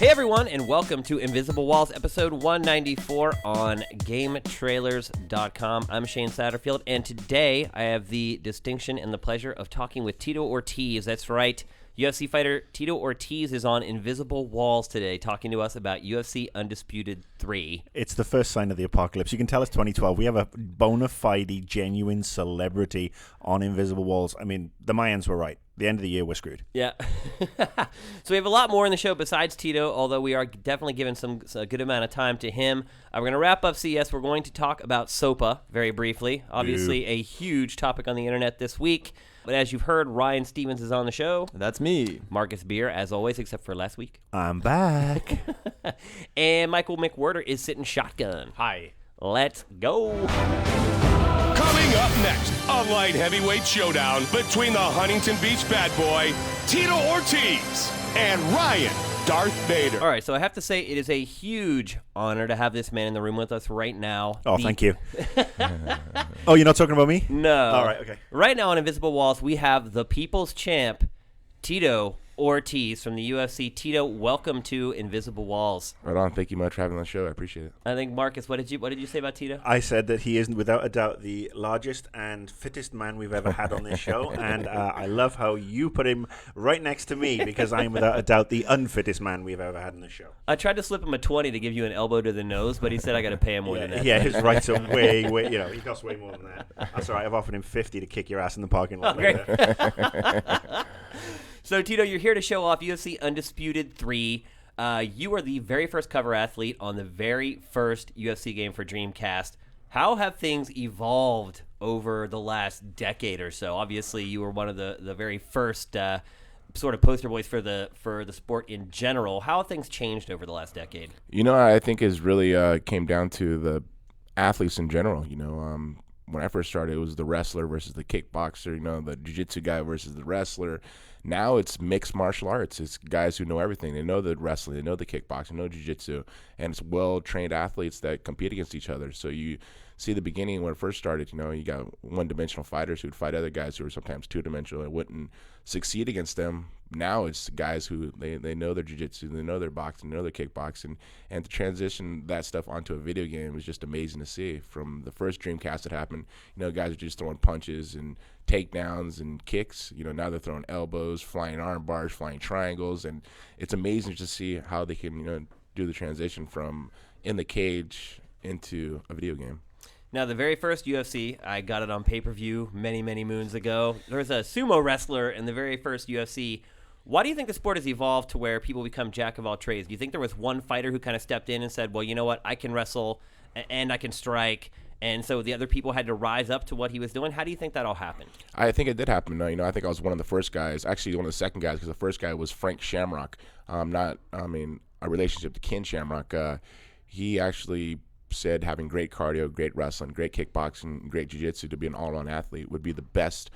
Hey everyone, and welcome to Invisible Walls, episode 194 on GameTrailers.com. I'm Shane Satterfield, and today I have the distinction and the pleasure of talking with Tito Ortiz. That's right, UFC fighter Tito Ortiz is on Invisible Walls today, talking to us about UFC Undisputed 3. It's the first sign of the apocalypse. You can tell it's 2012. We have a bona fide, genuine celebrity on Invisible Walls. I mean, the Mayans were right. The end of the year, we're screwed. Yeah. So we have a lot more in the show besides Tito, although we are definitely giving a good amount of time to him. We're going to wrap up CES. We're going to talk about SOPA very briefly. Obviously, a huge topic on the internet this week. But as you've heard, Ryan Stevens is on the show. That's me. Marcus Beer, as always, except for last week. I'm back. And Michael McWhirter is sitting shotgun. Hi. Let's go. Coming up next, a light heavyweight showdown between the Huntington Beach bad boy, Tito Ortiz, and Ryan Darth Vader. All right, so I have to say it is a huge honor to have this man in the room with us right now. Oh, thank you. Oh, you're not talking about me? No. All right, okay. Right now on Invisible Walls, we have the People's Champ, Tito Ortiz from the UFC. Tito, welcome to Invisible Walls. Right on. Thank you much for having me on the show. I appreciate it. I think, Marcus, what did you say about Tito? I said that he is, without a doubt, the largest and fittest man we've ever had on this show, and I love how you put him right next to me because I am, without a doubt, the unfittest man we've ever had on this show. I tried to slip him a 20 to give you an elbow to the nose, but he said I got to pay him more than that. Yeah, his rights are way, he costs way more than that. That's all right. I've offered him 50 to kick your ass in the parking lot. Oh, great. So, Tito, you're here to show off UFC Undisputed 3. You are the very first cover athlete on the very first UFC game for Dreamcast. How have things evolved over the last decade or so? Obviously, you were one of the very first sort of poster boys for the sport in general. How have things changed over the last decade? You know, I think is really came down to the athletes in general. You know, when I first started, it was the wrestler versus the kickboxer. You know, the jiu-jitsu guy versus the wrestler. Now it's mixed martial arts. It's guys who know everything. They know the wrestling, they know the kickboxing, they know jiu-jitsu, and it's well-trained athletes that compete against each other. So you see the beginning when it first started, you know, you got one-dimensional fighters who would fight other guys who were sometimes two-dimensional and wouldn't succeed against them. Now it's guys who they know their jiu-jitsu, they know their boxing, they know their kickboxing, and to transition that stuff onto a video game was just amazing to see. From the first Dreamcast that happened, you know, guys are just throwing punches and takedowns and kicks. You know, now they're throwing elbows, flying arm bars, flying triangles, and it's amazing to see how they can, you know, do the transition from in the cage into a video game. Now, the very first UFC, I got it on pay-per-view many, many moons ago. There was a sumo wrestler in the very first UFC. Why do you think the sport has evolved to where people become jack of all trades? Do you think there was one fighter who kind of stepped in and said, well, you know what, I can wrestle and I can strike, and so the other people had to rise up to what he was doing? How do you think that all happened? I think it did happen. You know, I think I was one of the first guys, actually one of the second guys, because the first guy was Frank Shamrock. A relationship to Ken Shamrock. He actually said having great cardio, great wrestling, great kickboxing, great jiu-jitsu to be an all-around athlete would be the best,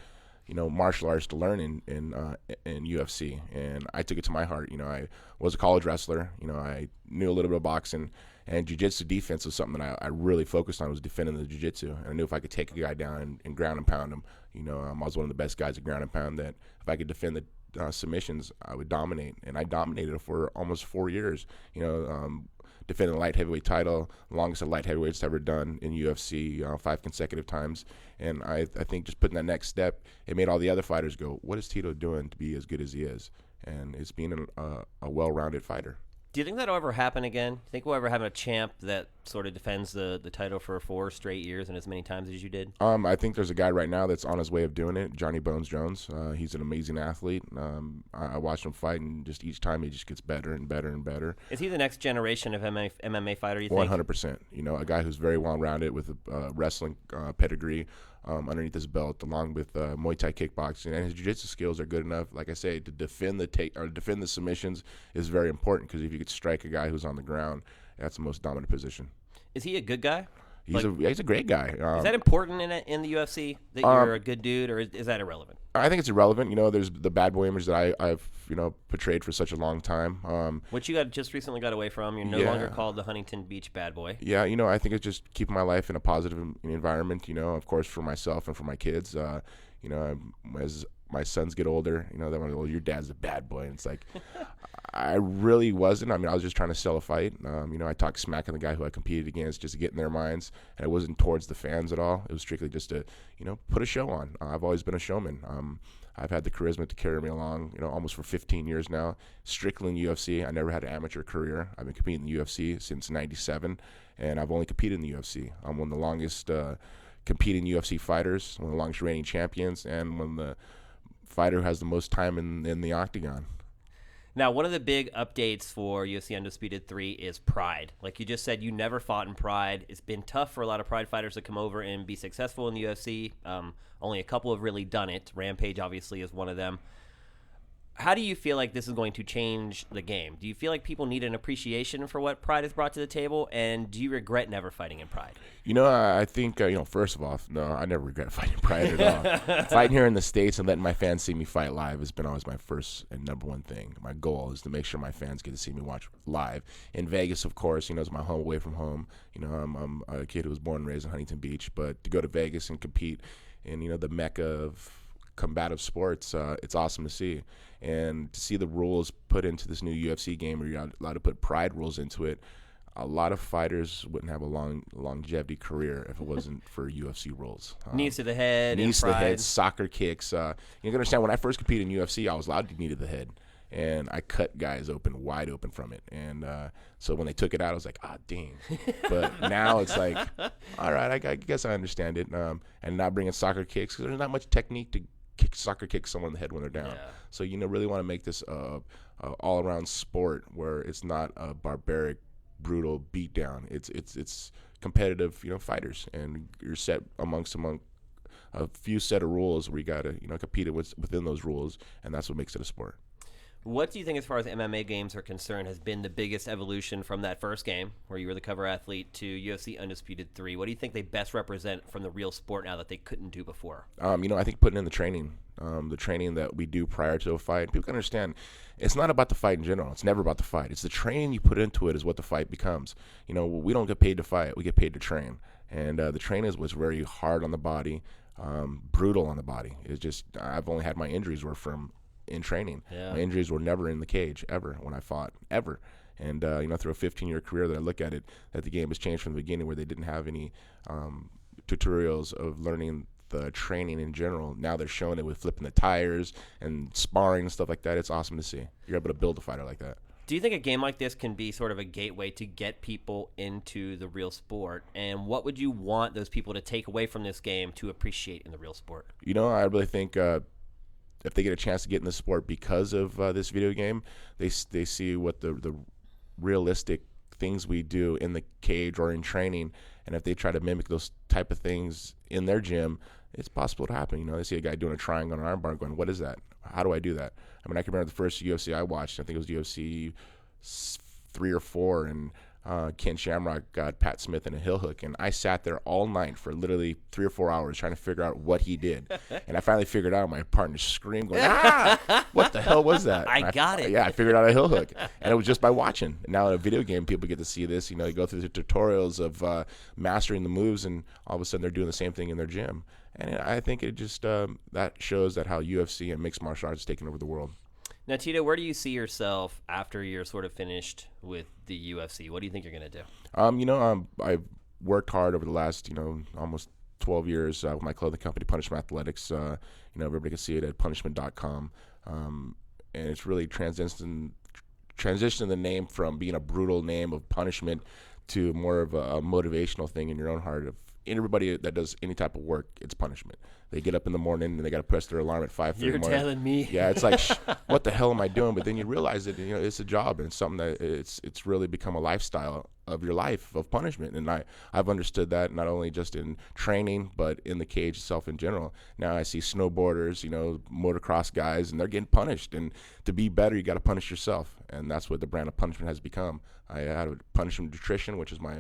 you know, martial arts to learn in UFC. And I took it to my heart. You know, I was a college wrestler. You know, I knew a little bit of boxing, and jiu-jitsu defense was something that I really focused on, was defending the jiu-jitsu. And I knew if I could take a guy down and ground and pound him, you know, I was one of the best guys at ground and pound, that if I could defend the submissions, I would dominate. And I dominated for almost 4 years. You know, defending the light heavyweight title, longest a light heavyweight's ever done in UFC, 5 consecutive times. And I think just putting that next step, it made all the other fighters go, what is Tito doing to be as good as he is? And it's being a well-rounded fighter. Do you think that'll ever happen again? Do you think we'll ever have a champ that sort of defends the title for 4 straight years and as many times as you did? I think there's a guy right now that's on his way of doing it, Johnny Bones Jones. He's an amazing athlete. I watched him fight, and just each time he just gets better and better and better. Is he the next generation of MMA fighter, you think? 100%. You know, a guy who's very well-rounded with a wrestling pedigree underneath his belt, along with Muay Thai kickboxing, and his jiu-jitsu skills are good enough. Like I say, to defend the submissions is very important, because if you could strike a guy who's on the ground, that's the most dominant position. Is he a good guy? He's a great guy. Is that important in the UFC, that you're a good dude, or is that irrelevant? I think it's irrelevant. You know, there's the bad boy image that I've portrayed for such a long time. Which you just recently got away from. You're no longer called the Huntington Beach bad boy. Yeah, you know, I think it's just keeping my life in a positive environment. You know, of course, for myself and for my kids. You know, as my sons get older, you know, they're like, "Well, your dad's a bad boy," and it's like, I really wasn't. I mean, I was just trying to sell a fight. I talked smack on the guy who I competed against just to get in their minds, and it wasn't towards the fans at all. It was strictly just to, put a show on. I've always been a showman. I've had the charisma to carry me along, almost for 15 years now. Strictly in UFC. I never had an amateur career. I've been competing in the UFC since '97, and I've only competed in the UFC. I'm one of the longest competing UFC fighters, one of the longest reigning champions, and one of the fighter who has the most time in the octagon. Now, one of the big updates for UFC Undisputed 3 is Pride. Like you just said, you never fought in Pride. It's been tough for a lot of Pride fighters to come over and be successful in the UFC. Only a couple have really done it. Rampage, obviously, is one of them. How do you feel like this is going to change the game? Do you feel like people need an appreciation for what Pride has brought to the table? And do you regret never fighting in Pride? I think, first of all, no, I never regret fighting Pride at all. Fighting here in the States and letting my fans see me fight live has been always my first and number one thing. My goal is to make sure my fans get to see me watch live. In Vegas, of course, it's my home away from home. I'm a kid who was born and raised in Huntington Beach. But to go to Vegas and compete in, the mecca of combative sports, it's awesome to see. And to see the rules put into this new UFC game where you're allowed to put Pride rules into it, a lot of fighters wouldn't have a longevity career if it wasn't for UFC rules. Knees to the head, knees to the Pride. head, soccer kicks. You can understand, when I first competed in UFC, I was allowed to knee to the head, and I cut guys wide open from it. And so when they took it out, I was like, dang. But now it's like, all right, I guess I understand it. And not bringing soccer kicks, because there's not much technique to soccer kick someone in the head when they're down. Yeah. So really want to make this all-around sport where it's not a barbaric, brutal beatdown. It's competitive, fighters, and you're set among a few set of rules where you got to compete within those rules, and that's what makes it a sport. What do you think, as far as MMA games are concerned, has been the biggest evolution from that first game where you were the cover athlete to UFC Undisputed 3? What do you think they best represent from the real sport now that they couldn't do before? I think putting in the training that we do prior to a fight. People can understand it's not about the fight in general. It's never about the fight. It's the training you put into it is what the fight becomes. We don't get paid to fight. We get paid to train. And the training was very hard on the body, brutal on the body. It's just, I've only had my injuries were from in training. Yeah. My injuries were never in the cage ever when I fought, ever. And through a 15-year career that I look at it, that the game has changed from the beginning, where they didn't have any tutorials of learning the training in general. Now they're showing it with flipping the tires and sparring and stuff like that. It's awesome to see. You're able to build a fighter like that. Do you think a game like this can be sort of a gateway to get people into the real sport? And what would you want those people to take away from this game to appreciate in the real sport? I really think if they get a chance to get in the sport because of this video game, they see what the realistic things we do in the cage or in training, and if they try to mimic those type of things in their gym, it's possible to happen. They see a guy doing a triangle on an armbar going, what is that? How do I do that? I mean, I can remember the first UFC I watched, I think it was UFC 3 or 4, and Ken Shamrock got Pat Smith in a heel hook, and I sat there all night for literally 3 or 4 hours trying to figure out what he did. And I finally figured out. My partner screamed, going, what the hell was that? I got it. Yeah, I figured out a heel hook, and it was just by watching. Now in a video game, people get to see this. You go through the tutorials of mastering the moves, and all of a sudden they're doing the same thing in their gym. And I think it just that shows that how UFC and mixed martial arts is taking over the world. Now, Tito, where do you see yourself after you're sort of finished with the UFC? What do you think you're going to do? I've worked hard over the last, almost 12 years with my clothing company, Punishment Athletics. Everybody can see it at punishment.com. And it's really transitioned the name from being a brutal name of punishment to more of a motivational thing in your own heart of everybody that does any type of work, it's punishment. They get up in the morning and they got to press their alarm at 5:30 in the morning. You're telling me. Yeah, it's like, what the hell am I doing? But then you realize that it's a job, and it's something that it's really become a lifestyle of your life of punishment. And I've understood that not only just in training, but in the cage itself in general. Now I see snowboarders, motocross guys, and they're getting punished. And to be better, you got to punish yourself, and that's what the brand of punishment has become. I had a Punishment Nutrition, which is my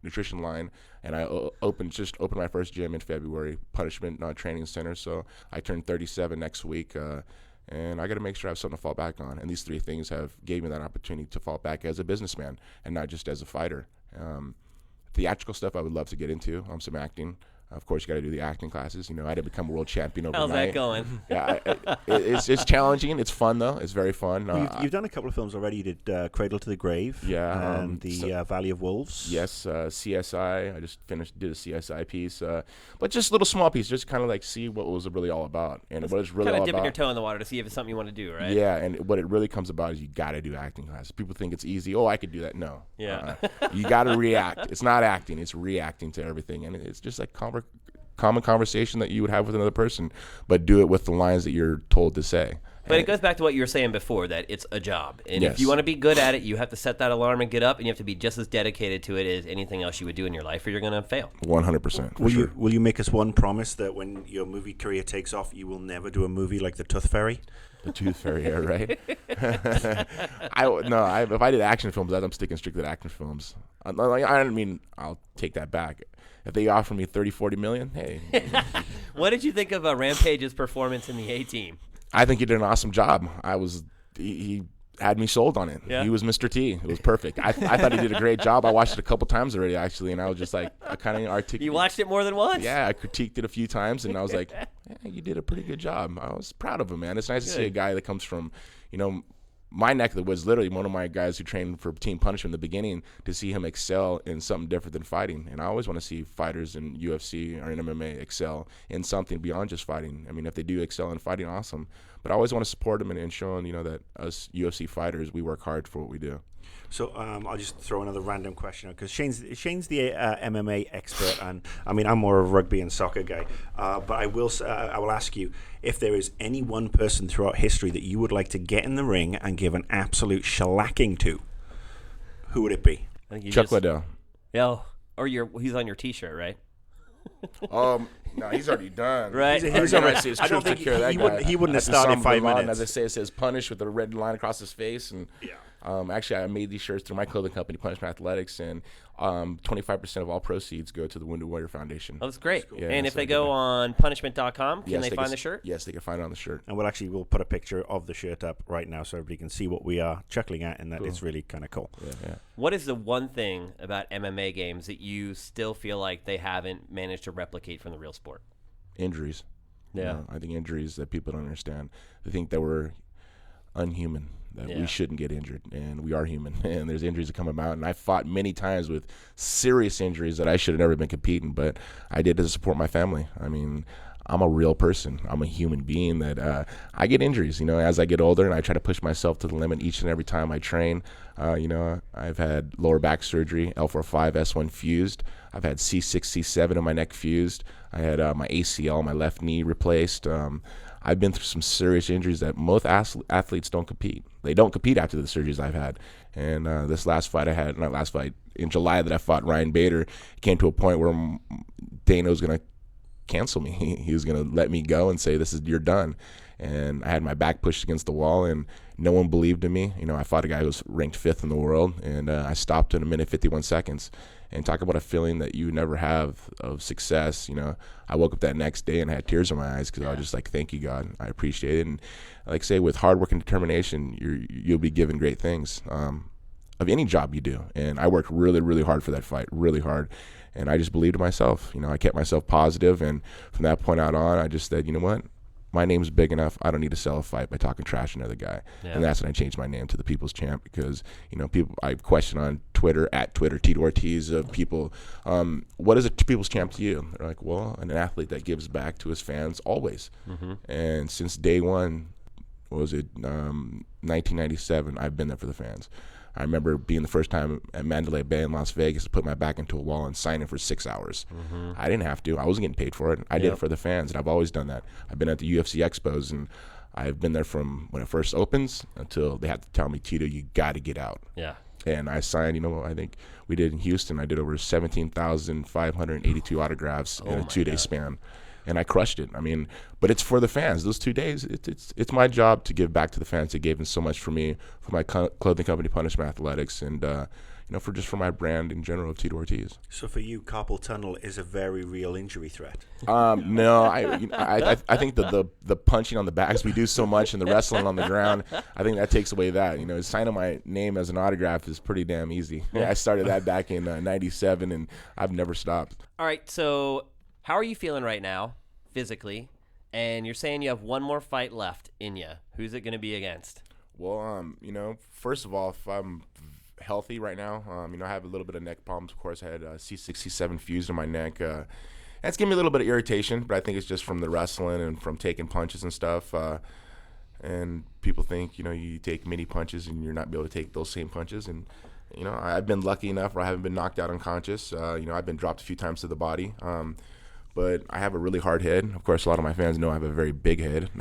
nutrition line, and I opened my first gym in February, Punishment Training Center. So I turned 37 next week, and I got to make sure I have something to fall back on. And these 3 things have gave me that opportunity to fall back as a businessman and not just as a fighter. Theatrical stuff I would love to get into, some acting. Of course, you got to do the acting classes. I didn't become a world champion overnight. How's that going? Yeah, it's challenging. It's fun though. It's very fun. Well, you've done a couple of films already. You did Cradle to the Grave, and Valley of Wolves. Yes, CSI. I just did a CSI piece, but just little small piece, just kind of like see what it was really all about, and what it's really all about. Kind of dipping your toe in the water to see if it's something you want to do, right? Yeah, and what it really comes about is you got to do acting classes. People think it's easy. Oh, I could do that. No. Yeah. You got to react. It's not acting. It's reacting to everything, and it's just like common conversation that you would have with another person, but do it with the lines that you're told to say. But it goes back to what you were saying before, that it's a job. And Yes. if you want to be good at it, you have to set that alarm and get up, and you have to be just as dedicated to it as anything else you would do in your life, or you're going to fail. 100%. Will you make us one promise that when your movie career takes off, you will never do a movie like The Tooth Fairy? The Tooth Fairy, yeah, right? If I did action films, I'm sticking strictly to action films. I don't mean, I'll take that back. If they offer me 30, 40 million, hey. What did you think of Rampage's performance in the A-Team? I think he did an awesome job. He had me sold on it. Yeah. He was Mr. T. It was perfect. I thought he did a great job. I watched it a couple times already, actually, and I was just like, I kind of articulated. You watched it more than once? Yeah, I critiqued it a few times, and I was like, you did a pretty good job. I was proud of him, man. It's nice to see a guy that comes from, my neck of the woods, literally one of my guys who trained for Team Punisher in the beginning, to see him excel in something different than fighting. And I always want to see fighters in UFC or in MMA excel in something beyond just fighting. I mean, if they do excel in fighting, awesome. But I always want to support them and show them, that us UFC fighters, we work hard for what we do. So I'll just throw another random question out, because Shane's the MMA expert, and I mean, I'm more of a rugby and soccer guy. But I will ask you, if there is any one person throughout history that you would like to get in the ring and give an absolute shellacking to, who would it be? I think Chuck Liddell. Yeah, or he's on your T-shirt, right? No, he's already done. Right. He's already. I don't think he wouldn't have started 5 minutes. As I say, it says "Punish" with a red line across his face, and actually, I made these shirts through my clothing company, Punishment Athletics, and 25% of all proceeds go to the Wounded Warrior Foundation. Oh, that's great. Yeah, and if so they go on punishment.com, can they find the shirt? Yes, they can find it on the shirt. And we'll put a picture of the shirt up right now so everybody can see what we are chuckling at, and that it's really kind of cool. Yeah. What is the one thing about MMA games that you still feel like they haven't managed to replicate from the real sport? Injuries. Yeah. I think injuries that people don't understand. They think that we're unhuman, that we shouldn't get injured, and we are human, and there's injuries that come about, and I fought many times with serious injuries that I should have never been competing, but I did to support my family. I mean, I'm a real person. I'm a human being that I get injuries, as I get older, and I try to push myself to the limit each and every time I train. I've had lower back surgery, L4-5, S1 fused. I've had C6, C7 in my neck fused. I had my ACL, my left knee replaced. I've been through some serious injuries that most athletes don't compete. They don't compete after the surgeries I've had. And this in July that I fought Ryan Bader, it came to a point where Dana was going to cancel me. He was going to let me go and say, you're done. And I had my back pushed against the wall, and no one believed in me. I fought a guy who was ranked 5th in the world, and I stopped in 1:51 seconds. And talk about a feeling that you never have of success. I woke up that next day and I had tears in my eyes, because I was just like, thank you, God. I appreciate it. And like I say, with hard work and determination, you'll be given great things of any job you do. And I worked really, really hard for that fight, really hard. And I just believed in myself. I kept myself positive. And from that point out on, I just said, you know what? My name's big enough. I don't need to sell a fight by talking trash to another guy. Yeah. And that's when I changed my name to the People's Champ, because, people, I question on Twitter, Tito Ortiz, of people, what is a People's Champ to you? They're like, well, an athlete that gives back to his fans always. Mm-hmm. And since day one, 1997, I've been there for the fans. I remember being the first time at Mandalay Bay in Las Vegas to put my back into a wall and sign it for 6 hours. Mm-hmm. I didn't have to. I wasn't getting paid for it. I did it for the fans, and I've always done that. I've been at the UFC expos, and I've been there from when it first opens until they have to tell me, Tito, you got to get out. Yeah. And I signed, I think we did in Houston, I did over 17,582 autographs in a 2-day span. And I crushed it. I mean, but it's for the fans. Those 2 days, it's my job to give back to the fans. They gave them so much for me, for my clothing company, Punishment Athletics, and for my brand in general of Tito Ortiz. So for you, carpal tunnel is a very real injury threat. No, I think the punching on the backs, we do so much, and the wrestling on the ground, I think that takes away that. Signing my name as an autograph is pretty damn easy. I started that back in '97, and I've never stopped. All right, so How are you feeling right now, physically? And you're saying you have one more fight left in you. Who's it going to be against? Well, first of all, if I'm healthy right now, I have a little bit of neck problems. Of course, I had C6, C7 fused in my neck. That's giving me a little bit of irritation, but I think it's just from the wrestling and from taking punches and stuff. And people think, you take mini punches and you're not be able to take those same punches. And, I've been lucky enough where I haven't been knocked out unconscious. I've been dropped a few times to the body. But I have a really hard head. Of course, a lot of my fans know I have a very big head.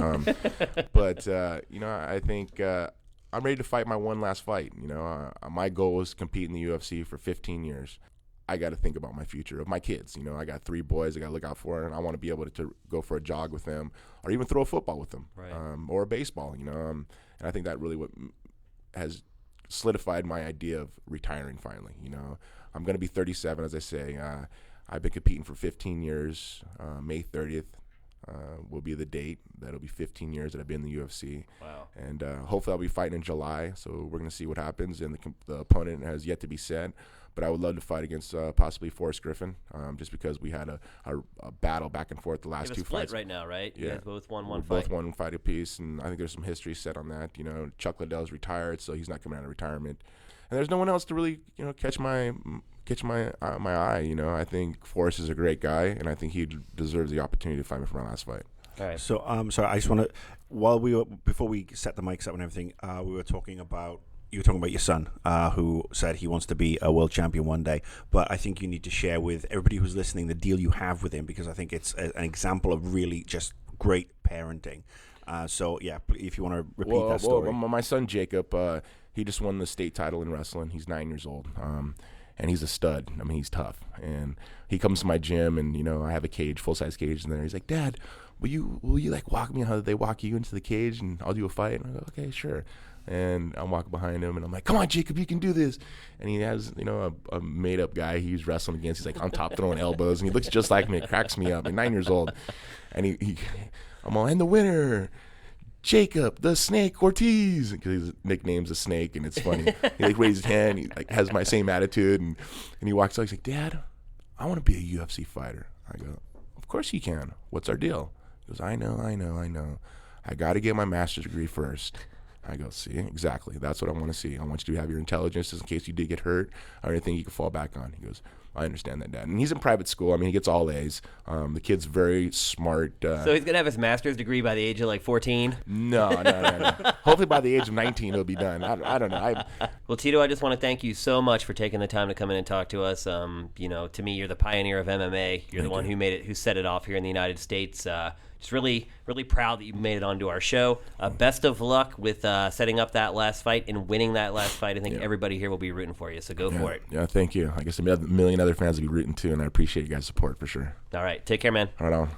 But I think I'm ready to fight my one last fight. My goal is to compete in the UFC for 15 years. I got to think about my future of my kids. I got 3 boys I got to look out for, and I want to be able to go for a jog with them or even throw a football with them, right. Or a baseball. And I think that really what has solidified my idea of retiring finally. I'm going to be 37, as I say. I've been competing for 15 years. May 30th will be the date. That'll be 15 years that I've been in the UFC. Wow. And hopefully I'll be fighting in July, so we're going to see what happens. And the opponent has yet to be set. But I would love to fight against possibly Forrest Griffin, just because we had a battle back and forth the last 2 split fights. Right now, right? You guys both won one fight. Both won one fight apiece, and I think there's some history set on that. Chuck Liddell's retired, so he's not coming out of retirement. And there's no one else to really, catch my eye. I think Forrest is a great guy, and I think he deserves the opportunity to fight me for my last fight. All right. So, I just want to, before we set the mics up and everything, we were talking about. You were talking about your son, who said he wants to be a world champion one day. But I think you need to share with everybody who's listening the deal you have with him, because I think it's an example of really just great parenting. If you want to repeat that story. Well, my son Jacob, he just won the state title in wrestling. He's 9 years old, and he's a stud. He's tough. And he comes to my gym, and I have a cage, full size cage in there. He's like, "Dad, will you like walk me how they walk you into the cage, and I'll do a fight?" And I go, "Okay, sure." And I'm walking behind him, and I'm like, "Come on, Jacob, you can do this." And he has, a made-up guy he's wrestling against. He's like on top throwing elbows, and he looks just like me. It cracks me up. He's 9 years old. And I'm all, "And the winner, Jacob the Snake Ortiz," because his nickname's a snake, and it's funny. He raises his hand, he has my same attitude, and he walks out. He's like, "Dad, I want to be a UFC fighter." I go, "Of course you can. What's our deal?" He goes, I know. I got to get my master's degree first." I go, "See, exactly. That's what I want to see. I want you to have your intelligence just in case you did get hurt or anything you can fall back on." He goes, "I understand that, Dad." And he's in private school. He gets all A's. The kid's very smart. So he's going to have his master's degree by the age of 14? No. Hopefully by the age of 19 he'll be done. I don't know. Well, Tito, I just want to thank you so much for taking the time to come in and talk to us. To me, you're the pioneer of MMA. You're the one who set it off here in the United States. Just really, really proud that you made it onto our show. Best of luck with setting up that last fight and winning that last fight. I think everybody here will be rooting for you, so go for it. Yeah, thank you. I guess a million other fans will be rooting too, and I appreciate you guys' support for sure. All right, take care, man. Right on.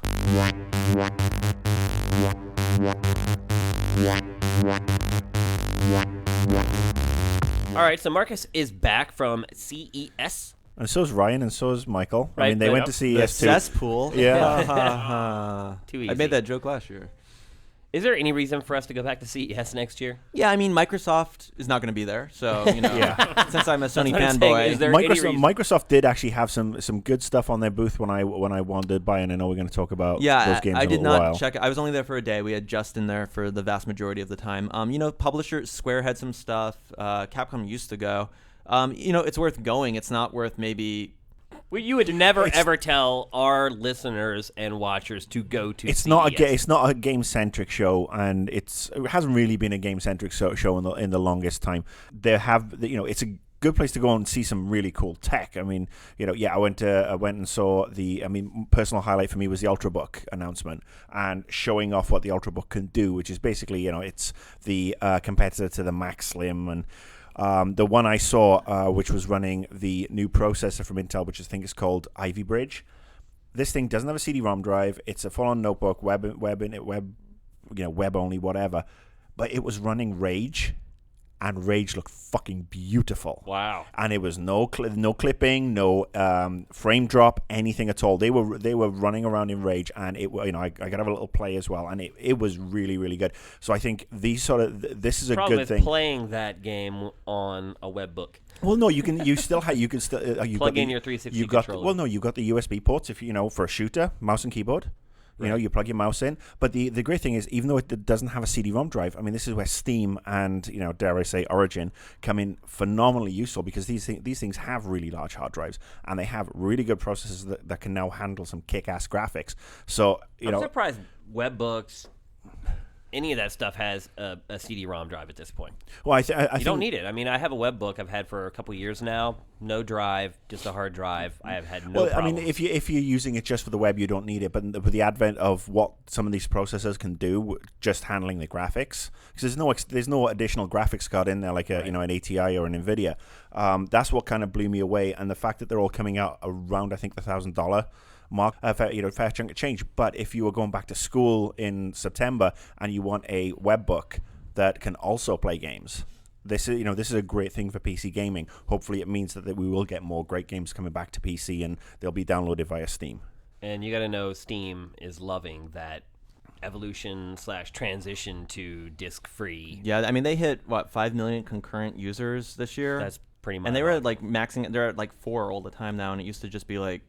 All right, so Marcus is back from CES. And so is Ryan, and so is Michael. Right, they went to CES too. Cesspool. Yeah. Too easy. I made that joke last year. Is there any reason for us to go back to CES next year? Yeah, Microsoft is not going to be there, so since I'm a Sony what I'm saying. Is fanboy. there any reason? Microsoft did actually have some good stuff on their booth when I wandered by, and I know we're going to talk about those games I in did a not while. check it. I was only there for a day. We had Justin there for the vast majority of the time. Publisher Square had some stuff. Capcom used to go. It's worth going. It's not worth maybe. Well, you would never ever tell our listeners and watchers to go to. It's CES. it's not a game centric show, and it hasn't really been a game centric show in the longest time. It's a good place to go and see some really cool tech. I went and saw personal highlight for me was the Ultrabook announcement and showing off what the Ultrabook can do, which is basically, it's the competitor to the Mac Slim. And the one I saw, which was running the new processor from Intel, which I think is called Ivy Bridge. This thing doesn't have a CD-ROM drive. It's a full-on notebook, web only, whatever. But it was running Rage, and Rage looked fucking beautiful. Wow. And it was no clipping, no frame drop, anything at all. They were running around in Rage, and I could have a little play as well, and it was really, really good. So I think this is a Problem good is thing. playing that game on a webbook. Well, no, you can still you Plug in your 360 controller. You got the USB ports if for a shooter, mouse and keyboard. You plug your mouse in. But the great thing is, even though it doesn't have a CD-ROM drive, I mean, this is where Steam and, dare I say, Origin come in phenomenally useful, because these things have really large hard drives, and they have really good processors that can now handle some kick-ass graphics. So, I'm surprised webbooks, any of that stuff has a CD-ROM drive at this point. Well, I You think don't need it. I mean, I have a webbook I've had for a couple years now. No drive, just a hard drive. I have had no problems. I mean, if you're using it just for the web, you don't need it. But with the advent of what some of these processors can do, just handling the graphics, because there's no additional graphics card in there like an ATI or an NVIDIA. That's what kind of blew me away, and the fact that they're all coming out around, I think, the $1,000 mark, fair chunk of change. But if you were going back to school in September and you want a web book that can also play games, this is a great thing for PC gaming. Hopefully, it means that we will get more great games coming back to PC, and they'll be downloaded via Steam. And you got to know Steam is loving that evolution/transition to disc-free. Yeah, I mean, they hit 5 million concurrent users this year. That's pretty much. And they were like maxing. They're at 4 all the time now, and it used to just be like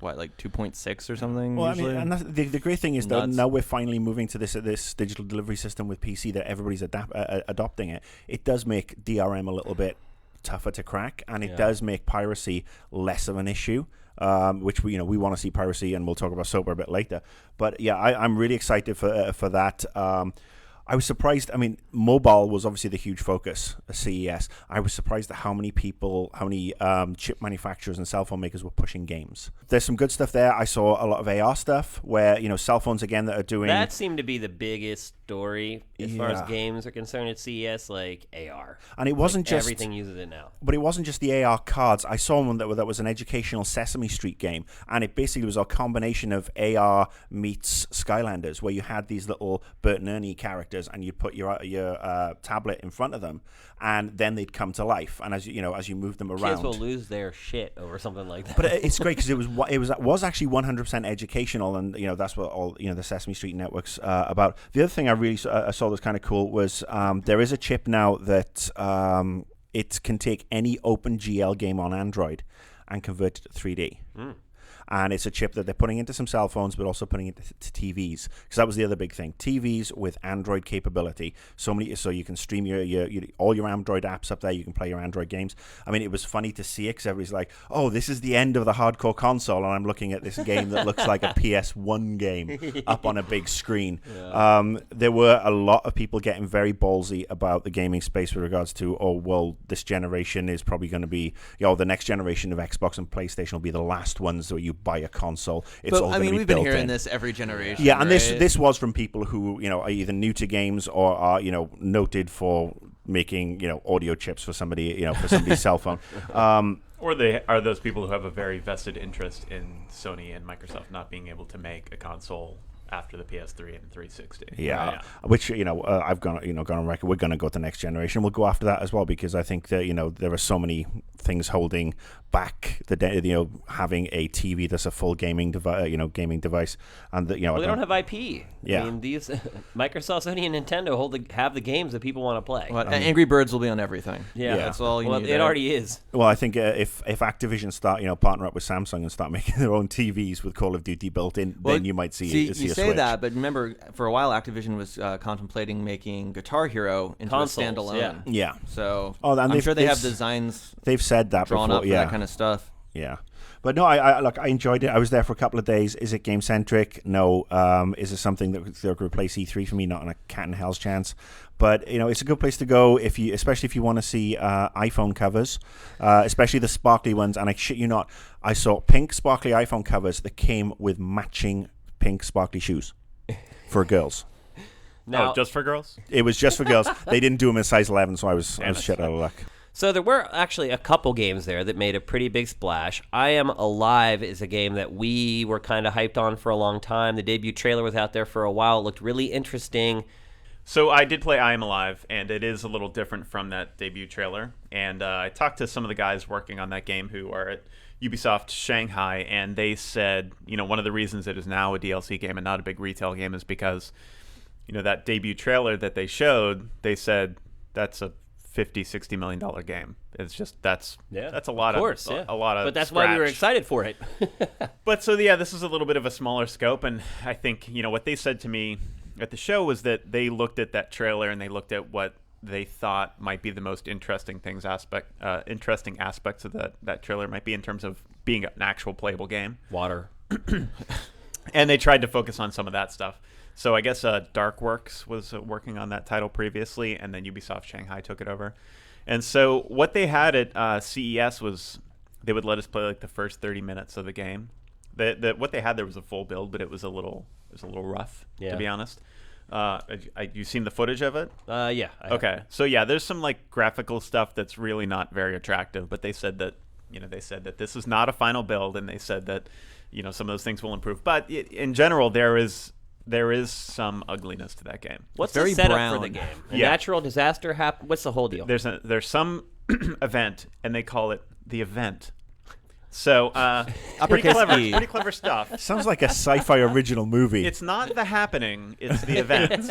2.6 or something. Well, usually? I mean, and the great thing is that Nuts. now we're finally moving to this digital delivery system with PC that everybody's adopting it. It does make DRM a little bit tougher to crack, and it does make piracy less of an issue. Which we want to see piracy, and we'll talk about sober a bit later. But yeah, I'm really excited for that. I was surprised. I mean, mobile was obviously the huge focus at CES. I was surprised at how many chip manufacturers and cell phone makers were pushing games. There's some good stuff there. I saw a lot of AR stuff where, cell phones again that are doing... That seemed to be the biggest story as far as games are concerned at CES, like AR. And it wasn't just... Everything uses it now. But it wasn't just the AR cards. I saw one that was an educational Sesame Street game, and it basically was a combination of AR meets Skylanders, where you had these little Bert and Ernie characters, and you'd put your tablet in front of them, and then they'd come to life. And as you move them around, Kids will lose their shit over something like that. But it's great because it was actually 100% educational, and that's what all the Sesame Street network's about. The other thing I really saw was kind of cool was there is a chip now that it can take any OpenGL game on Android and convert it to 3D. And it's a chip that they're putting into some cell phones, but also putting it to TVs, because that was the other big thing. TVs with Android capability, so you can stream all your Android apps up there. You can play your Android games. I mean, it was funny to see it because everybody's like, "Oh, this is the end of the hardcore console," and I'm looking at this game that looks like a PS1 game up on a big screen. Yeah. There were a lot of people getting very ballsy about the gaming space with regards to, this generation is probably going to be, the next generation of Xbox and PlayStation will be the last ones where you buy a console. It's all going to be we've been built hearing in. this every generation. Yeah, and right? this was from people who are either new to games or are noted for making audio chips for somebody for somebody's cell phone. Or they are those people who have a very vested interest in Sony and Microsoft not being able to make a console after the PS3 and 360. Yeah, which I've gone on record. We're going to go to the next generation. We'll go after that as well, because I think that there are so many things holding back having a TV that's a full gaming device, and that they don't have IP. Yeah. I mean, these Microsoft, Sony, and Nintendo have the games that people want to play. Well, Angry Birds will be on everything. Yeah, that's all you need. It already is. Well, I think if Activision start partner up with Samsung and start making their own TVs with Call of Duty built in, then you might see a say switch. that, but remember, for a while, Activision was contemplating making Guitar Hero into Consoles, a standalone. Yeah. So and I'm sure they have designs they've said that drawn before. up for that kind of stuff. Yeah. But no, I enjoyed it. I was there for a couple of days. Is it game centric? No. Is it something that could replace E3 for me? Not on a cat and hell's chance. But it's a good place to go especially if you want to see iPhone covers, especially the sparkly ones. And I shit you not, I saw pink sparkly iPhone covers that came with matching pink sparkly shoes for girls. Now, just for girls? It was just for girls. They didn't do them in size 11, so I was shit out of luck. So there were actually a couple games there that made a pretty big splash. I Am Alive is a game that we were kind of hyped on for a long time. The debut trailer was out there for a while. It looked really interesting. So I did play I Am Alive, and it is a little different from that debut trailer. And I talked to some of the guys working on that game who are at Ubisoft Shanghai, and they said, one of the reasons it is now a DLC game and not a big retail game is because, that debut trailer that they showed, they said that's a $50-60 million game. It's just that's a lot of course, a lot of. But that's why we were excited for it. But so this is a little bit of a smaller scope, and I think what they said to me at the show was that they looked at that trailer and they looked at what they thought might be the most interesting aspects of that trailer might be in terms of being an actual playable game. Water. And they tried to focus on some of that stuff. So I guess Darkworks was working on that title previously, and then Ubisoft Shanghai took it over. And so what they had at CES was they would let us play like the first 30 minutes of the game. What they had there was a full build, but it was a little rough, to be honest. You seen the footage of it? Yeah. Okay. So there's some like graphical stuff that's really not very attractive, but they said that this is not a final build, and they said that some of those things will improve. But in general, there is some ugliness to that game. What's very the setup brown. for the game? A natural disaster happened? What's the whole deal? There's some event, and they call it the event. So pretty clever stuff. Sounds like a sci-fi original movie. It's not the happening; it's the event.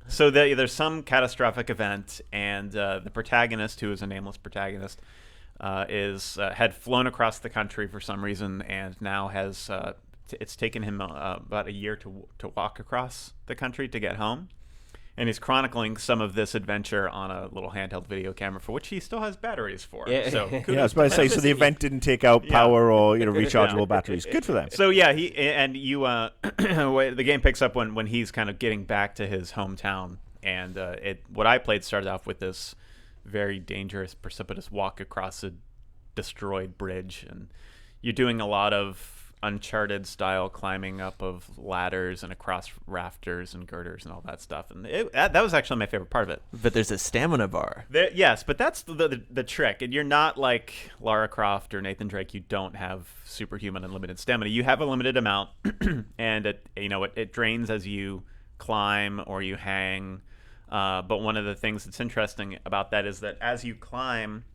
So there's some catastrophic event, and the protagonist, who is a nameless protagonist, had flown across the country for some reason, and now has it's taken him about a year to walk across the country to get home. And he's chronicling some of this adventure on a little handheld video camera, for which he still has batteries for. Yeah. So I was about to say, so the event didn't take out power or rechargeable batteries. Good for them. So the game picks up when he's kind of getting back to his hometown, and what I played started off with this very dangerous, precipitous walk across a destroyed bridge, and you're doing a lot of Uncharted style climbing up of ladders and across rafters and girders and all that stuff, and that was actually my favorite part of it. But there's a stamina bar. Yes, but that's the trick. And you're not like Lara Croft or Nathan Drake. You don't have superhuman unlimited stamina. You have a limited amount, and it drains as you climb or you hang. But one of the things that's interesting about that is that as you climb,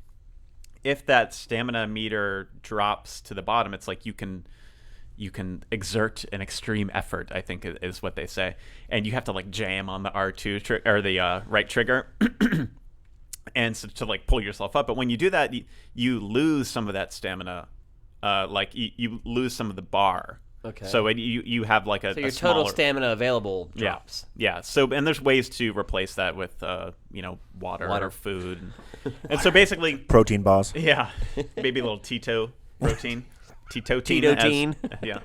if that stamina meter drops to the bottom, it's like you can exert an extreme effort, I think is what they say, and you have to like jam on the R2 or the right trigger, and so to like pull yourself up. But when you do that, you lose some of that stamina, like you lose some of the bar. Okay. So you have like a your smaller total stamina available drops. Yeah. So and there's ways to replace that with water or food, and so basically Protein bars. yeah, maybe a little Tito protein. Tito-tine. Yeah.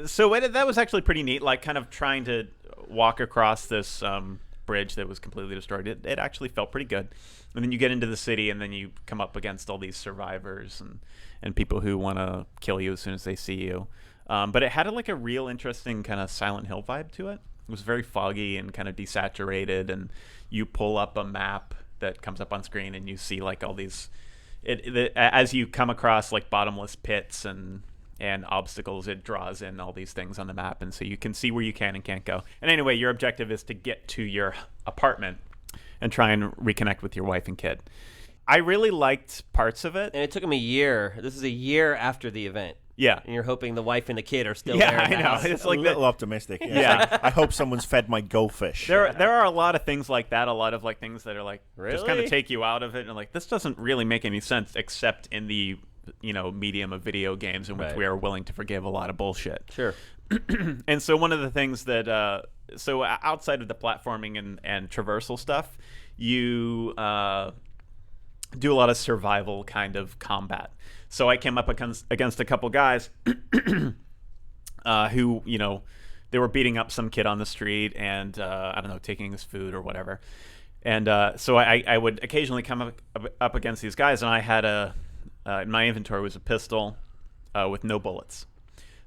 So that was actually pretty neat, like kind of trying to walk across this bridge that was completely destroyed. It actually felt pretty good. And then you get into the city, and then you come up against all these survivors and people who want to kill you as soon as they see you. But it had a real interesting kind of Silent Hill vibe to it. It was very foggy and kind of desaturated, and you pull up a map that comes up on screen, and you see like all these... as you come across like bottomless pits and obstacles, it draws in all these things on the map, and so you can see where you can and can't go. And anyway, your objective is to get to your apartment and try and reconnect with your wife and kid. I really liked parts of it. And it took him a year. This is a year after the event. Yeah. And you're hoping the wife and the kid are still Yeah, there. I in the know. house. It's A like little optimistic. Yeah. Yeah. I hope someone's fed my goldfish. there are a lot of things like that, a lot of like things that are like just kind Really? of take you out of it, and like this doesn't really make any sense except in the medium of video games in which Right. we are willing to forgive a lot of bullshit. Sure. And so one of the things that so outside of the platforming and traversal stuff, you do a lot of survival kind of combat. So I came up against a couple guys who, they were beating up some kid on the street and, I don't know, taking his food or whatever. And so I would occasionally come up against these guys, and I had in my inventory was a pistol with no bullets.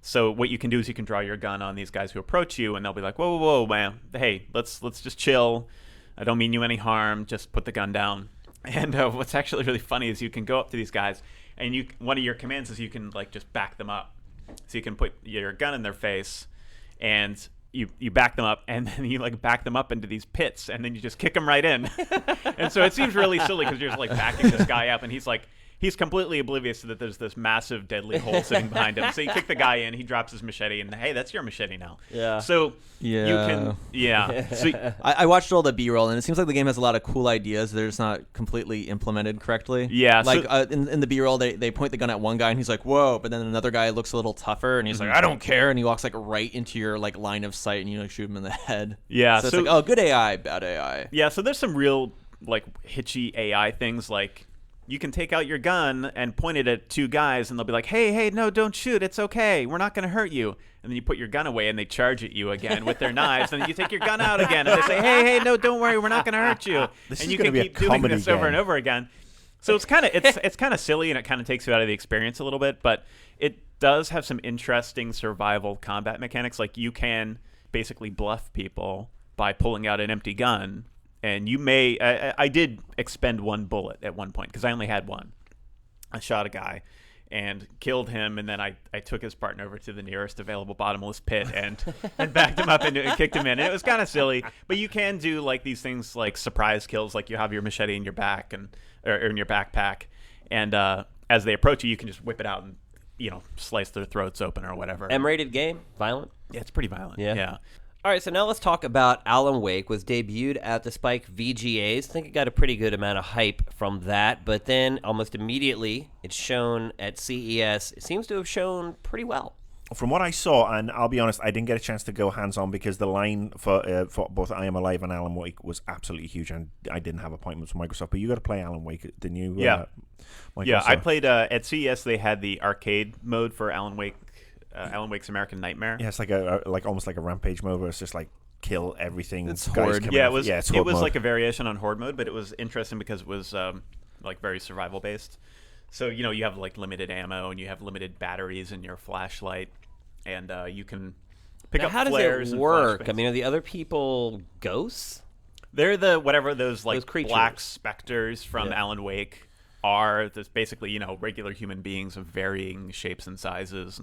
So what you can do is you can draw your gun on these guys who approach you, and they'll be like, whoa, whoa, whoa, man, hey, let's just chill. I don't mean you any harm. Just put the gun down. And what's actually really funny is you can go up to these guys, and one of your commands is you can like just back them up. So you can put your gun in their face, and you back them up, and then you like back them up into these pits, and then you just kick them right in. And so it seems really silly because you're just like backing this guy up, and he's completely oblivious that there's this massive deadly hole sitting behind him. So you kick the guy in, he drops his machete, and hey, that's your machete now. Yeah. So Yeah. you can, yeah. So, I watched all the B-roll, and it seems like the game has a lot of cool ideas. They're just not completely implemented correctly. Yeah, Like so- in the B-roll, they point the gun at one guy, and he's like, "Whoa!" But then another guy looks a little tougher, and he's like, "I don't care," and he walks like right into your like line of sight, and you like shoot him in the head. Yeah, So it's so- like, oh, good AI, bad AI. yeah, so there's some real like hitchy AI things like. You can take out your gun and point it at two guys, and they'll be like, hey, no, don't shoot. It's okay. We're not going to hurt you. And then you put your gun away, and they charge at you again with their knives. And then you take your gun out again, and they say, hey, no, don't worry. We're not going to hurt you. This and is you gonna can be a keep doing comedy this over game. and over again. So it's kind of it's kind of silly, and it kind of takes you out of the experience a little bit. But it does have some interesting survival combat mechanics. Like you can basically bluff people by pulling out an empty gun. And you may I did expend one bullet at one point because I only had one. I shot a guy and killed him, and then I took his partner over to the nearest available bottomless pit and backed him up into it and kicked him in. And it was kind of silly, but you can do like these things like surprise kills, like you have your machete in your back or in your backpack, and as they approach you, you can just whip it out and slice their throats open or whatever. M-rated game, violent. Yeah, it's pretty violent. Yeah. All right, so now let's talk about Alan Wake. Was debuted at the Spike VGAs. I think it got a pretty good amount of hype from that, but then almost immediately it's shown at CES. It seems to have shown pretty well. From what I saw, and I'll be honest, I didn't get a chance to go hands-on because the line for both I Am Alive and Alan Wake was absolutely huge, and I didn't have appointments with Microsoft. But you got to play Alan Wake, didn't you? Yeah. Microsoft? Yeah, I played at CES. They had the arcade mode for Alan Wake. Alan Wake's American Nightmare. Yeah, it's like almost like a rampage mode where it's just like kill everything. It's guys Horde. coming Yeah, off- it was. it's It Horde was mode. like a variation on Horde mode, but it was interesting because it was like very survival based. So you have like limited ammo and you have limited batteries in your flashlight, and you can pick Now, up how does flares it and work? flashbangs. I mean, are the other people ghosts? They're the whatever those like creatures. black specters from Yeah. Alan Wake are. There's basically regular human beings of varying shapes and sizes,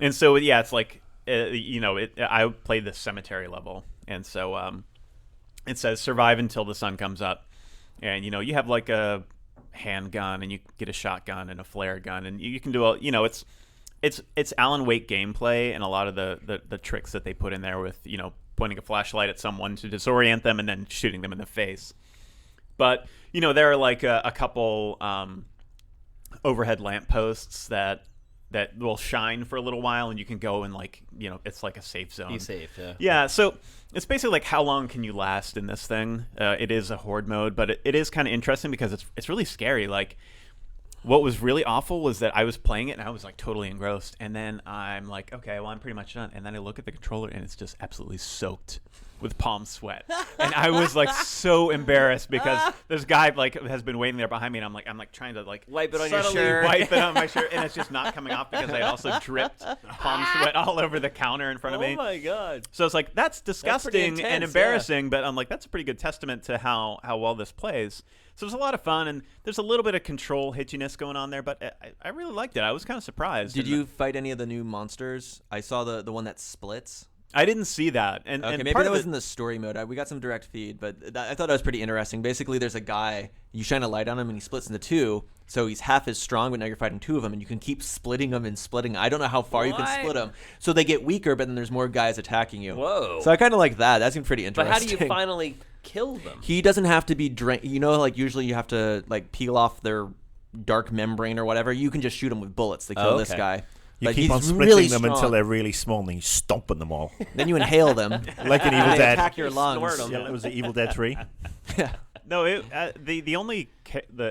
and so yeah, it's like I played the cemetery level, and so it says survive until the sun comes up, and you have like a handgun and you get a shotgun and a flare gun, and you can do it's Alan Wake gameplay, and a lot of the tricks that they put in there with pointing a flashlight at someone to disorient them and then shooting them in the face. But there are like a couple overhead lampposts that will shine for a little while, and you can go and it's like a safe zone. Be safe, yeah. Yeah, so it's basically like how long can you last in this thing? It is a horde mode, but it is kind of interesting because it's really scary. Like, what was really awful was that I was playing it and I was like totally engrossed, and then I'm like, okay, well I'm pretty much done, and then I look at the controller and it's just absolutely soaked with palm sweat, and I was like so embarrassed because this guy like has been waiting there behind me, and I'm like trying to like Wipe it on your subtly shirt. wipe it on my shirt, and it's just not coming off because I also dripped palm sweat all over the counter in front of me. Oh my god. So it's like that's disgusting intense, and yeah. embarrassing, but I'm like that's a pretty good testament to how well this plays. So it's a lot of fun, and there's a little bit of control hitchiness going on there, but I really liked it. I was kind of surprised. Did And you fight any of the new monsters? I saw the one that splits. I didn't see that. And Okay, and maybe part that of was it- in the story mode. We got some direct feed, but I thought that was pretty interesting. Basically, there's a guy, you shine a light on him, and he splits into two, so he's half as strong, but now you're fighting two of them, and you can keep splitting them and splitting. I don't know how far you What? can split them. So they get weaker, but then there's more guys attacking you. Whoa. So I kind of like that. That seemed pretty But interesting. how do you finally kill them? He doesn't have to be drained. Like usually you have to like peel off their dark membrane or whatever. You can just shoot them with bullets to kill Oh, this okay. guy. You But keep he's on splitting really them until strong. they're really small, and then you stomping them all. Then you inhale them. Like in Evil and they Dead. attack your lungs. Snort 'em. Yeah, it was the Evil Dead 3. Yeah. No, the only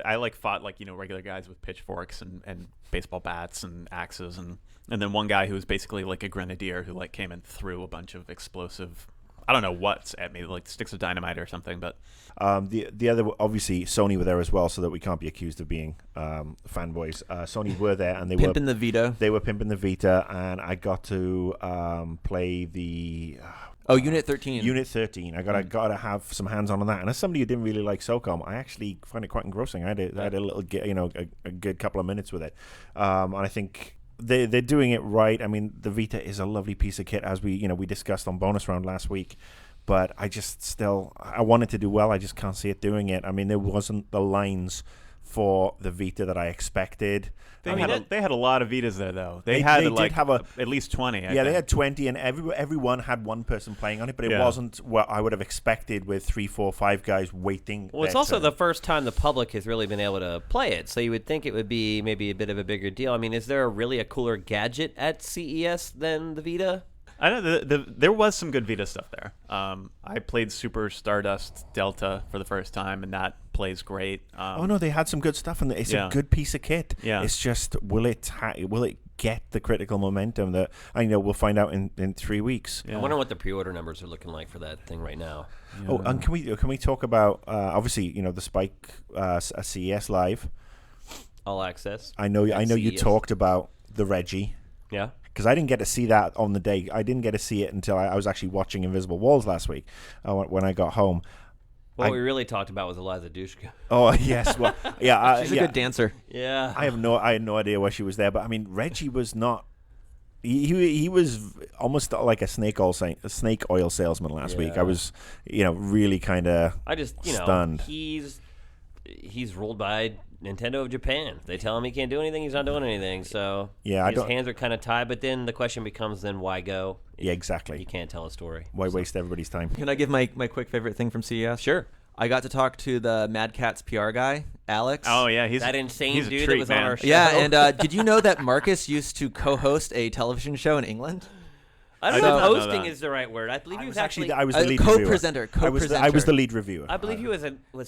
I like fought like regular guys with pitchforks and baseball bats and axes, and then one guy who was basically like a grenadier who like came and threw a bunch of explosive, I don't know what's at me, like sticks of dynamite or something. But The other, obviously, Sony were there as well, so that we can't be accused of being fanboys. Sony were there, and they Pimping the Vita. They were pimping the Vita, and I got to play the Oh, Unit 13. Unit 13. I gotta have some hands on that. And as somebody who didn't really like SOCOM, I actually find it quite engrossing. I had a little, a good couple of minutes with it, and I think they're doing it right. I mean, the Vita is a lovely piece of kit, as we discussed on bonus round last week. But I want it to do well. I just can't see it doing it. I mean, there wasn't the lines for the Vita that I expected. They had a lot of Vitas there, though. They did have at least 20. I think. They had 20, and everyone had one person playing on it, but it wasn't what I would have expected with 3, 4, 5 guys waiting. Well, it's also the first time the public has really been able to play it, so you would think it would be maybe a bit of a bigger deal. I mean, is there really a cooler gadget at CES than the Vita? I know there was some good Vita stuff there. I played Super Stardust Delta for the first time, and that plays great. They had some good stuff, and it's a good piece of kit. Yeah. It's just will it get the critical momentum that I know we'll find out in 3 weeks. I wonder what the pre-order numbers are looking like for that thing right now. Yeah. Oh, and can we talk about obviously the Spike CES Live All access. I know you CES. talked about the Reggie. Yeah. Because I didn't get to see that on the day. I didn't get to see it until I was actually watching Invisible Walls last week when I got home. What we really talked about was Eliza Dushku. Oh yes, well, yeah, She's a good dancer. Yeah. I had no idea why she was there, but I mean, Reggie was not. He was almost like a snake oil salesman last week. I was, really kind of. I just, stunned. He's ruled by Nintendo of Japan. They tell him he can't do anything. He's not doing anything. So his hands are kind of tied. But then the question becomes, then why go? Yeah, exactly. You can't tell a story. Why waste everybody's time? Can I give my quick favorite thing from CES? Sure. I got to talk to the Mad Catz PR guy, Alex. Oh yeah, he's that insane he's a dude treat, that was man. on our show. Yeah, and did you know that Marcus used to co-host a television show in England? I don't know if did not know hosting that. is the right word. I believe he was actually. I was the lead reviewer. co-presenter. I was the lead reviewer. I believe he was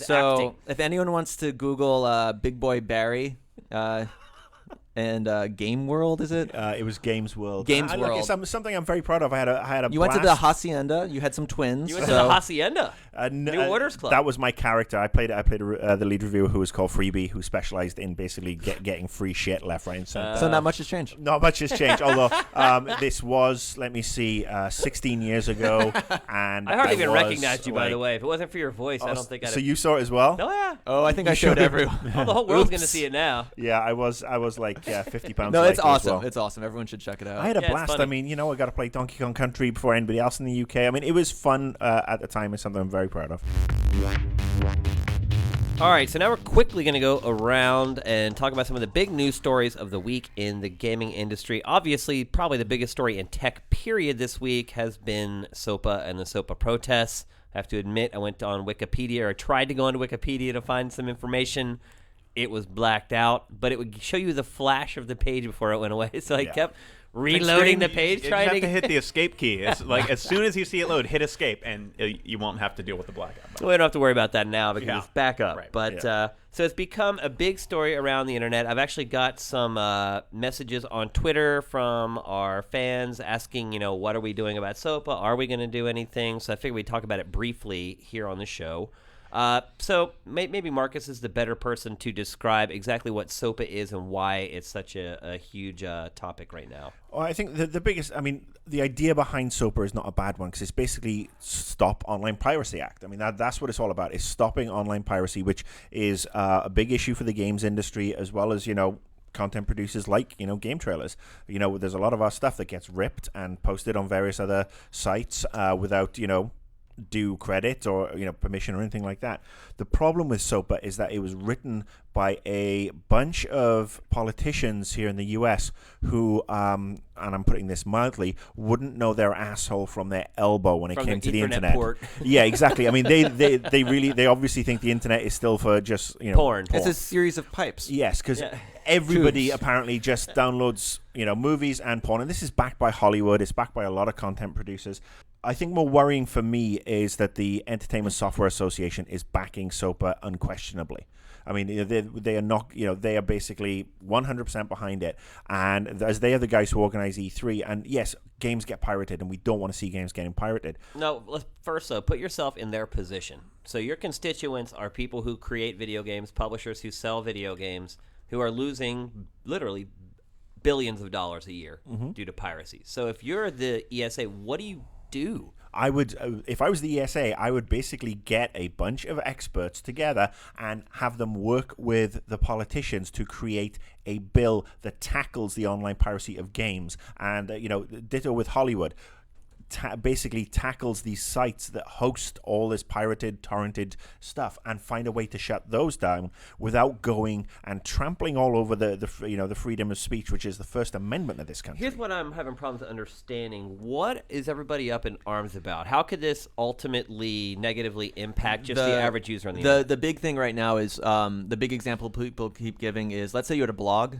So acting. if anyone wants to Google Big Boy Barry and Game World, is it? It was Games World. Games Look, World. it's something I'm very proud of. I had a. You went to the Hacienda. You had some twins. You went to the Hacienda. New New Orders Club. That was my character. I played the lead reviewer who was called Freebie, who specialized in basically getting free shit left, right, and center. So not much has changed. Not much has changed, although this was, 16 years ago, and I hardly there even was, recognized you, by the way. If it wasn't for your voice, I don't think I'd. So you saw it as well? Oh yeah. Oh, I think I showed everyone. Oh, the whole world's gonna see it now. Yeah, I was like 50 pounds. No, it's lighter as awesome. well. It's awesome. Everyone should check it out. I had a Yeah, it's blast. funny. I mean, I got to play Donkey Kong Country before anybody else in the UK. I mean, it was fun at the time. It's something I'm very proud of. All right, so now we're quickly going to go around and talk about some of the big news stories of the week in the gaming industry. Obviously, probably the biggest story in tech period this week has been SOPA and the SOPA protests. I have to admit, I went on Wikipedia, or tried to go onto Wikipedia to find some information. It was blacked out, but it would show you the flash of the page before it went away. So I kept reloading the page, You trying have to to hit the escape key. It's like as soon as you see it load, hit escape, and you won't have to deal with the blackout button. We don't have to worry about that now because Yeah. it's back up. Right. But so it's become a big story around the internet. I've actually got some messages on Twitter from our fans asking, what are we doing about SOPA? Are we going to do anything? So I figured we'd talk about it briefly here on the show. So maybe Marcus is the better person to describe exactly what SOPA is and why it's such a huge topic right now. Well, I think the biggest, the idea behind SOPA is not a bad one because it's basically Stop Online Piracy Act. I mean, that's what it's all about, is stopping online piracy, which is a big issue for the games industry as well as, content producers like, GameTrailers. There's a lot of our stuff that gets ripped and posted on various other sites without, due credit or permission or anything like that. The problem with SOPA is that it was written by a bunch of politicians here in the US who, and I'm putting this mildly, wouldn't know their asshole from their elbow when it From came the to the Ethernet internet. port. Yeah, exactly. I mean, they obviously think the internet is still for just Porn. It's a series of pipes. Yes, because Yeah. everybody Tubes. apparently just downloads, movies and porn. And this is backed by Hollywood. It's backed by a lot of content producers. I think more worrying for me is that the Entertainment Software Association is backing SOPA unquestionably. I mean, they are not, they are basically 100% behind it. And as they are the guys who organize E3, and yes, games get pirated, and we don't want to see games getting pirated. No, first, put yourself in their position. So your constituents are people who create video games, publishers who sell video games, who are losing literally billions of dollars a year due to piracy. So if you're the ESA, what do you do? I would, if I was the ESA, I would basically get a bunch of experts together and have them work with the politicians to create a bill that tackles the online piracy of games. And, ditto with Hollywood. Basically tackles these sites that host all this pirated, torrented stuff, and find a way to shut those down without going and trampling all over the freedom of speech, which is the First Amendment of this country. Here's what I'm having problems understanding. What is everybody up in arms about? How could this ultimately negatively impact just the average user on the internet? The big thing right now is the big example people keep giving is, let's say you had a blog,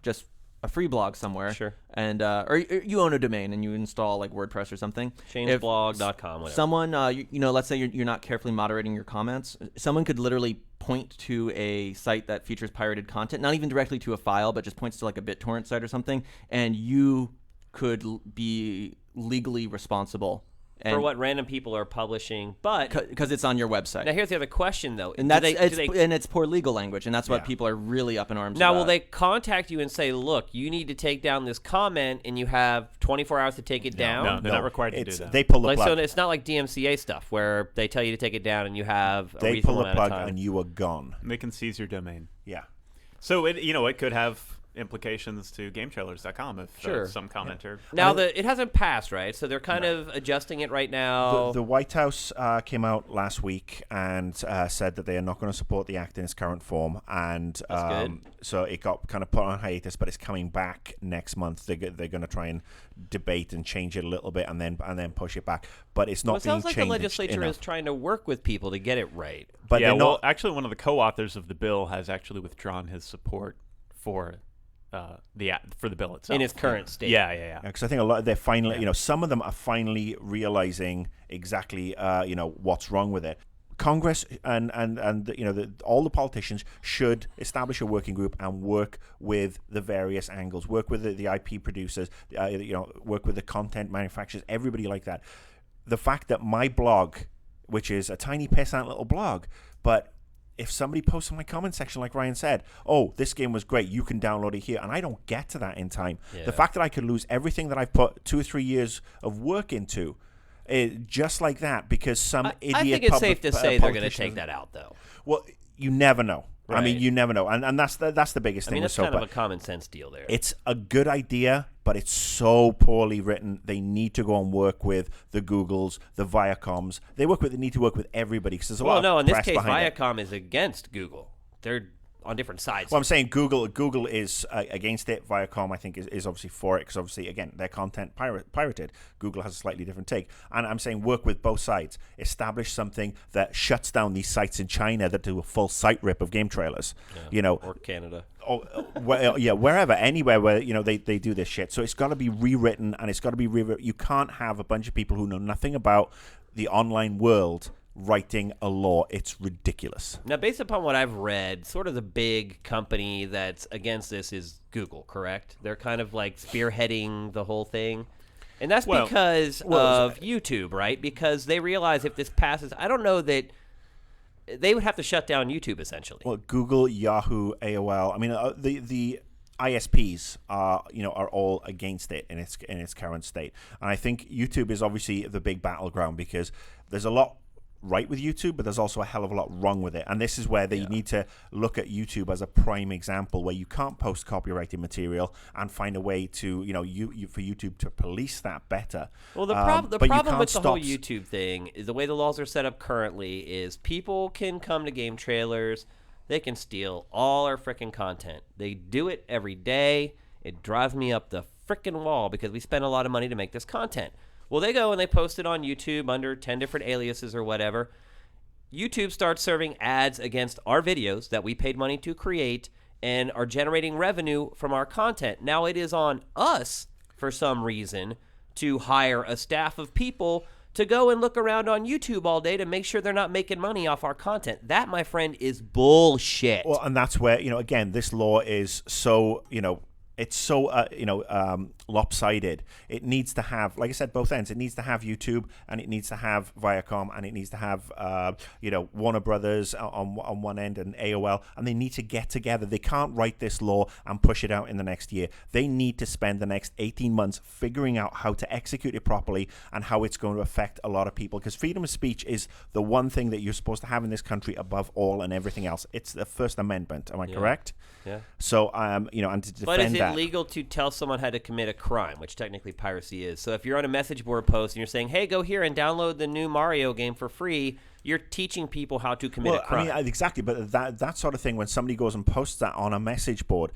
just a free blog somewhere. Sure. And or you own a domain and you install like WordPress or something. Changeblog.com, whatever. Someone, let's say you're not carefully moderating your comments. Someone could literally point to a site that features pirated content, not even directly to a file, but just points to like a BitTorrent site or something, and you could be legally responsible. For what random people are publishing, but because it's on your website. Now here's the other question, though, and it's poor legal language, and that's what people are really up in arms now, about. will they contact you and say, "Look, you need to take down this comment, and you have 24 hours to take it down"? No, they're not required to do that. They pull the plug. So it's not like DMCA stuff where they tell you to take it down, and you have a They pull reasonable the amount of plug, time. and you are gone. They can seize your domain. Yeah. So it could have implications to GameTrailers.com if Sure. some commenter. Now it hasn't passed, right? So they're kind of adjusting it right now. The White House came out last week and said that they are not going to support the act in its current form, and good. so it got kind of put on hiatus. But it's coming back next month. They're going to try and debate and change it a little bit, and then push it back. But it's not Well, it being sounds like changed the legislature enough. is trying to work with people to get it right. But yeah, they're well, not. actually, one of the co-authors of the bill has actually withdrawn his support for the bill itself In its current state. Yeah. Because I think a lot they're finally, some of them are finally realizing exactly, what's wrong with it. Congress and all the politicians should establish a working group and work with the various angles, work with the IP producers, work with the content manufacturers, everybody like that. The fact that my blog, which is a tiny pissant little blog, but if somebody posts in my comment section, like Ryan said, "Oh, this game was great, you can download it here," and I don't get to that in time, the fact that I could lose everything that I've put 2 or 3 years of work into, just like that, because some idiot. I think it's safe to say they're going to take that out, though. Well, you never know. Right. I mean, you never know, and that's the biggest thing. That's with kind of SOPA. a common sense deal there. It's a good idea, but it's so poorly written. They need to go and work with the Googles, the Viacoms. They need to work with everybody, because there's a lot of in this press case, behind it. Viacom is against Google. They're on different sides. Well, I'm saying Google is against it. Viacom, I think, is obviously for it, because obviously, again, their content pirated. Google has a slightly different take. And I'm saying work with both sides. Establish something that shuts down these sites in China that do a full site rip of GameTrailers. Or Canada. Wherever, anywhere where they do this shit. So it's got to be rewritten, and it's got to be rewritten. You can't have a bunch of people who know nothing about the online world writing a law. It's ridiculous. Now, based upon what I've read, sort of the big company that's against this is Google, correct? They're kind of like spearheading the whole thing. And that's because of YouTube, right? Because they realize if this passes, I don't know that they would have to shut down YouTube, essentially. Well, Google, Yahoo, AOL. I mean, the ISPs are all against it in its current state. And I think YouTube is obviously the big battleground, because there's a lot right with YouTube, but there's also a hell of a lot wrong with it. And this is where they need to look at YouTube as a prime example, where you can't post copyrighted material, and find a way to, for YouTube to police that better. Well, the problem with the whole YouTube thing is the way the laws are set up currently is people can come to GameTrailers, they can steal all our frickin' content. They do it every day. It drives me up the frickin' wall, because we spend a lot of money to make this content. Well, they go and they post it on YouTube under 10 different aliases or whatever. YouTube starts serving ads against our videos that we paid money to create and are generating revenue from our content. Now it is on us, for some reason, to hire a staff of people to go and look around on YouTube all day to make sure they're not making money off our content. That, my friend, is bullshit. Well, and that's where, again, this law is so, It's so lopsided. It needs to have, like I said, both ends. It needs to have YouTube, and it needs to have Viacom, and it needs to have Warner Brothers on one end and AOL, and they need to get together. They can't write this law and push it out in the next year. They need to spend the next 18 months figuring out how to execute it properly and how it's going to affect a lot of people, because freedom of speech is the one thing that you're supposed to have in this country above all and everything else. It's the First Amendment. Am I correct? Yeah. So, and to defend But is it that, legal to tell someone how to commit a crime, which technically piracy is? So if you're on a message board post and you're saying, hey, go here and download the new Mario game for free, you're teaching people how to commit a crime. I mean, exactly. But that sort of thing, when somebody goes and posts that on a message board,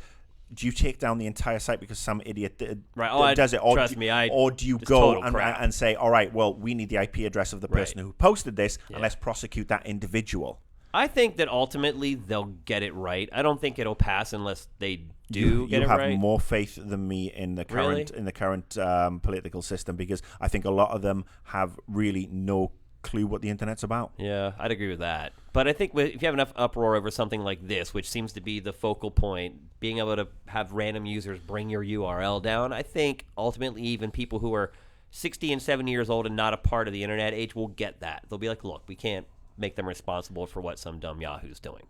do you take down the entire site because some idiot does it? Or trust me, or do you go and say, all right, well, we need the IP address of the person who posted this, and let's prosecute that individual? I think that ultimately they'll get it right. I don't think it'll pass unless they do get it right. You have more faith than me in the current political system, because I think a lot of them have really no clue what the internet's about. Yeah, I'd agree with that. But I think if you have enough uproar over something like this, which seems to be the focal point, being able to have random users bring your URL down, I think ultimately even people who are 60 and 70 years old and not a part of the internet age will get that. They'll be like, look, we can't make them responsible for what some dumb Yahoo's doing.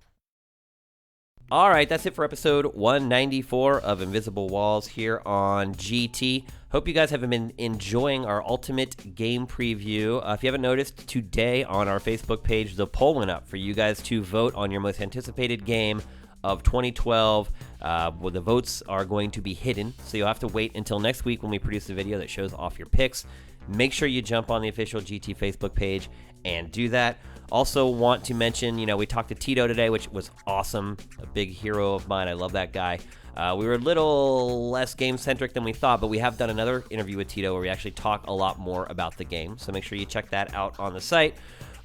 All right, that's it for episode 194 of Invisible Walls here on GT. Hope you guys have been enjoying our ultimate game preview. If you haven't noticed, today on our Facebook page, the poll went up for you guys to vote on your most anticipated game of 2012. Well, the votes are going to be hidden, so you'll have to wait until next week when we produce a video that shows off your picks. Make sure you jump on the official GT Facebook page and do that. Also want to mention, we talked to Tito today, which was awesome. A big hero of mine. I love that guy. We were a little less game-centric than we thought, but we have done another interview with Tito where we actually talk a lot more about the game. So make sure you check that out on the site.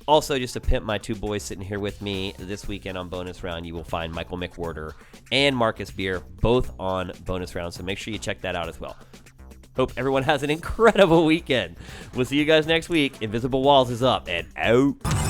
Also, just to pimp my two boys sitting here with me this weekend on Bonus Round, you will find Michael McWhorter and Marcus Beer, both on Bonus Round. So make sure you check that out as well. Hope everyone has an incredible weekend. We'll see you guys next week. Invisible Walls is up and out.